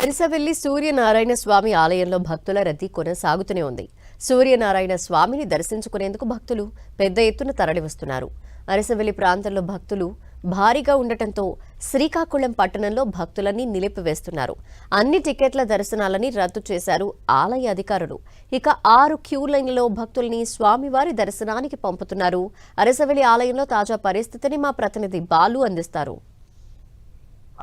అరిసవెల్లి సూర్యనారాయణ స్వామి ఆలయంలో భక్తుల రద్దీ కొనసాగుతూనే ఉంది. సూర్యనారాయణ స్వామిని దర్శించుకునేందుకు భక్తులు పెద్ద ఎత్తున తరలివస్తున్నారు. అరిసవెల్లి ప్రాంతంలో భక్తులు భారీగా ఉండటంతో శ్రీకాకుళం పట్టణంలో భక్తులన్నీ నిలిపివేస్తున్నారు. అన్ని టికెట్ల దర్శనాలని రద్దు చేశారు ఆలయ అధికారులు. ఇక 6 క్యూ లైన్లలో భక్తుల్ని స్వామివారి దర్శనానికి పంపుతున్నారు. అరిసవెల్లి ఆలయంలో తాజా పరిస్థితిని మా ప్రతినిధి బాలు అందిస్తారు.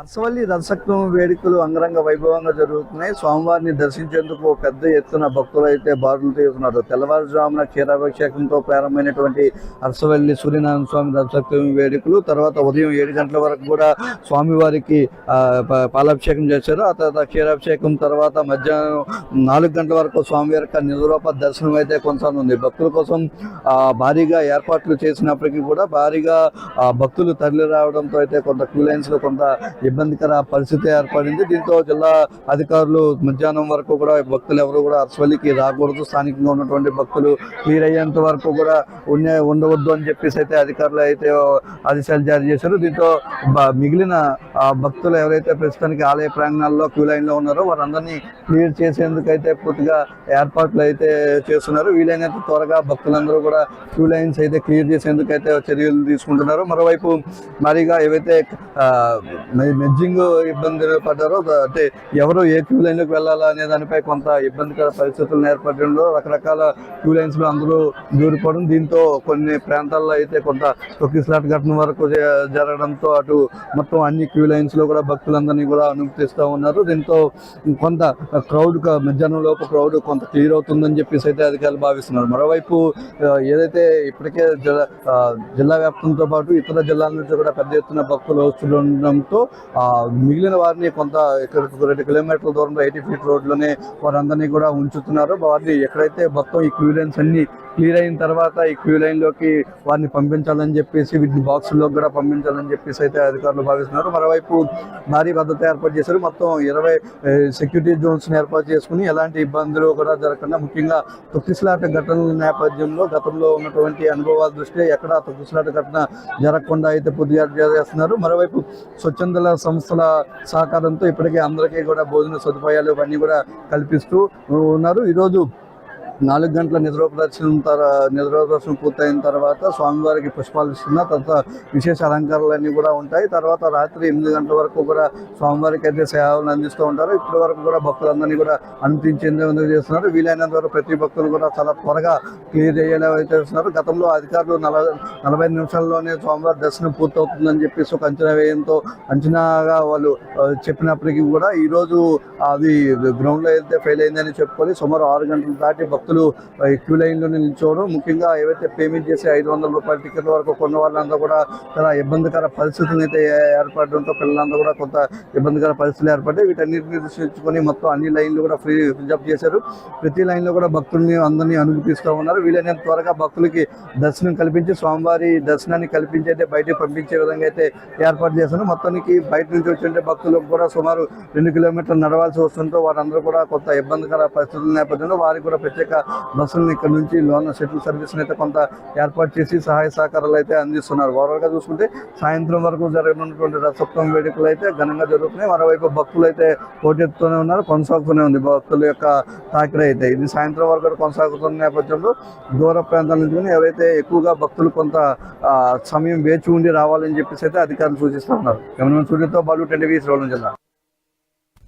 అరసవల్లి రథసప్తమి వేడుకలు అంగరంగ వైభవంగా జరుగుతున్నాయి. స్వామివారిని దర్శించేందుకు పెద్ద ఎత్తున భక్తులు అయితే బారులు తీరుతున్నారు. తెల్లవారుజామున క్షీరాభిషేకంతో ప్రారంభమైనటువంటి అరసవల్లి సూర్యనారాయణ స్వామి రథసప్తమి వేడుకలు తర్వాత ఉదయం 7 గంటల వరకు కూడా స్వామివారికి పాలాభిషేకం చేశారు. ఆ తర్వాత క్షీరాభిషేకం తర్వాత మధ్యాహ్నం 4 గంటల వరకు స్వామివారి యొక్క నిజరూప దర్శనం అయితే కొనసాగుతుంది. భక్తుల కోసం భారీగా ఏర్పాట్లు చేసినప్పటికీ కూడా భారీగా భక్తులు తరలి రావడంతో అయితే కొంత క్యూ లైన్స్ లో కొంత ఇబ్బందికర పరిస్థితి ఏర్పడింది. దీంతో జిల్లా అధికారులు మధ్యాహ్నం వరకు కూడా భక్తులు ఎవరు కూడా అరసవల్లికి రాకూడదు, స్థానికంగా ఉన్నటువంటి భక్తులు క్లియర్ అయ్యేంత వరకు కూడా ఉండవద్దు అని చెప్పేసి అయితే అధికారులు అయితే ఆదేశాలు జారీ చేశారు. దీంతో మిగిలిన భక్తులు ఎవరైతే ప్రస్తుతానికి ఆలయ ప్రాంగణాల్లో క్యూ లైన్ లో ఉన్నారో వారందరినీ క్లియర్ చేసేందుకు అయితే పూర్తిగా ఏర్పాట్లు అయితే చేస్తున్నారు. వీలైనంత త్వరగా భక్తులందరూ కూడా క్యూ లైన్స్ అయితే క్లియర్ చేసేందుకు అయితే చర్యలు తీసుకుంటున్నారు. మరోవైపు మరిగా ఏవైతే మెజ్జింగ్ ఇబ్బందులు పడ్డారో అంటే ఎవరు ఏ క్యూ లైన్లోకి వెళ్ళాలా అనే దానిపై కొంత ఇబ్బందికర పరిస్థితులు ఏర్పడడంలో రకరకాల క్యూ లైన్స్ లో అందరూ దూరిపోవడం, దీంతో కొన్ని ప్రాంతాల్లో అయితే కొంత తొక్కిసలాట ఘటన వరకు జరగడంతో అటు మొత్తం అన్ని క్యూ లైన్స్ లో కూడా భక్తులందరినీ కూడా అనుమతిస్తూ ఉన్నారు. దీంతో కొంత క్రౌడ్ మధ్యాహ్నం లోపు క్రౌడ్ కొంత క్లియర్ అవుతుందని చెప్పేసి అయితే అధికారులు భావిస్తున్నారు. మరోవైపు ఏదైతే ఇప్పటికే జిల్లా వ్యాప్తంతో పాటు ఇతర జిల్లాల నుంచి కూడా పెద్ద ఎత్తున భక్తులు వస్తుండడంతో మిగిలిన వారిని కొంత 2 కిలోమీటర్ల దూరంలో 80 ఫీట్ రోడ్లోనే వారందరినీ కూడా ఉంచుతున్నారు. వారిని ఎక్కడైతే మొత్తం ఈ క్యూ లైన్స్ అన్ని క్లియర్ అయిన తర్వాత ఈ క్యూ లైన్లోకి వారిని పంపించాలని చెప్పేసి వీటిని బాక్సుల్లోకి కూడా పంపించాలని చెప్పేసి అయితే అధికారులు భావిస్తున్నారు. మరోవైపు భారీ భద్రత ఏర్పాటు చేశారు. మొత్తం 20 సెక్యూరిటీ జోన్స్ని ఏర్పాటు చేసుకుని ఎలాంటి ఇబ్బందులు కూడా జరగకుండా, ముఖ్యంగా తొక్కిసలాట ఘటనల నేపథ్యంలో గతంలో ఉన్నటువంటి అనుభవాల దృష్ట్యా ఎక్కడ తొక్కిసలాట ఘటన జరగకుండా అయితే పూర్తిగా చేస్తున్నారు. మరోవైపు స్వచ్ఛంద సంస్థల సహకారంతో ఇప్పటికే అందరికీ కూడా భోజన సదుపాయాలు ఇవన్నీ కూడా కల్పిస్తూ ఉన్నారు. ఈరోజు 4 గంటల నిద్రోపదర్శనం పూర్తయిన తర్వాత స్వామివారికి పుష్పాలు ఇస్తున్న తర్వాత విశేష అలంకారాలన్నీ కూడా ఉంటాయి. తర్వాత రాత్రి 8 గంటల వరకు కూడా స్వామివారికి అయితే సేవలు అందిస్తూ ఉంటారు. ఇప్పటి వరకు కూడా భక్తులందరినీ కూడా అనుమతించేందుకు చేస్తున్నారు. వీలైనంత వరకు ప్రతి భక్తులు కూడా చాలా త్వరగా క్లియర్ అయ్యేలా అయితే చేస్తున్నారు. గతంలో అధికారులు 45 నిమిషాల్లోనే స్వామివారి దర్శనం పూర్తవుతుందని చెప్పేసి ఒక అంచనాగా వాళ్ళు చెప్పినప్పటికీ కూడా ఈరోజు అది గ్రౌండ్లో అయితే ఫెయిల్ అయిందని చెప్పుకొని సుమారు 6 గంటలు దాటి భక్తులు క్యూ లైన్లోనే నిల్చోవడం, ముఖ్యంగా ఏవైతే పేమెంట్ చేసి 500 రూపాయల టికెట్ల వరకు కొన్న వాళ్ళంతా కూడా చాలా ఇబ్బందికర పరిస్థితులు అయితే ఏర్పడడంతో పిల్లలంతా కూడా కొంత ఇబ్బందికర పరిస్థితులు ఏర్పడ్డాయి. వీటన్నిటిని దృష్టించుకొని మొత్తం అన్ని లైన్లు కూడా రిజర్వ్ చేశారు. ప్రతి లైన్లో కూడా భక్తుల్ని అందరినీ అనుమతిస్తూ ఉన్నారు. వీలైనంత త్వరగా భక్తులకి దర్శనం కల్పించి స్వామివారి దర్శనాన్ని కల్పించి అయితే బయటకు పంపించే విధంగా అయితే ఏర్పాటు చేశారు. మొత్తానికి బయట నుంచి వచ్చింటే భక్తులకు కూడా సుమారు 2 కిలోమీటర్లు నడవాల్సి వస్తుంటే వారందరూ కూడా కొంత ఇబ్బందికర పరిస్థితుల నేపథ్యంలో వారికి కూడా ప్రత్యేక బస్సులను ఇక్కడ నుంచి లోన్ షటిల్ సర్వీస్ అయితే కొంత ఏర్పాటు చేసి సహాయ సహకారాలు అయితే అందిస్తున్నారు. ఓవరాల్గా చూసుకుంటే సాయంత్రం వరకు జరగనున్నటువంటి రథసప్తమి వేడుకలు అయితే ఘనంగా జరుగుతున్నాయి. మరోవైపు భక్తులు అయితే పోటెత్తుతూనే ఉన్నారు, కొనసాగుతూనే ఉంది భక్తుల యొక్క తాకిడి అయితే. ఇది సాయంత్రం వరకు కొనసాగుతున్న నేపథ్యంలో దూర ప్రాంతాల నుంచి ఎవరైతే ఎక్కువగా భక్తులు కొంత సమయం వేచి ఉండి రావాలని చెప్పేసి అయితే అధికారులు సూచిస్తూ ఉన్నారు. సూర్యతో బాలు 10 శ్రీకాకుళం జిల్లా.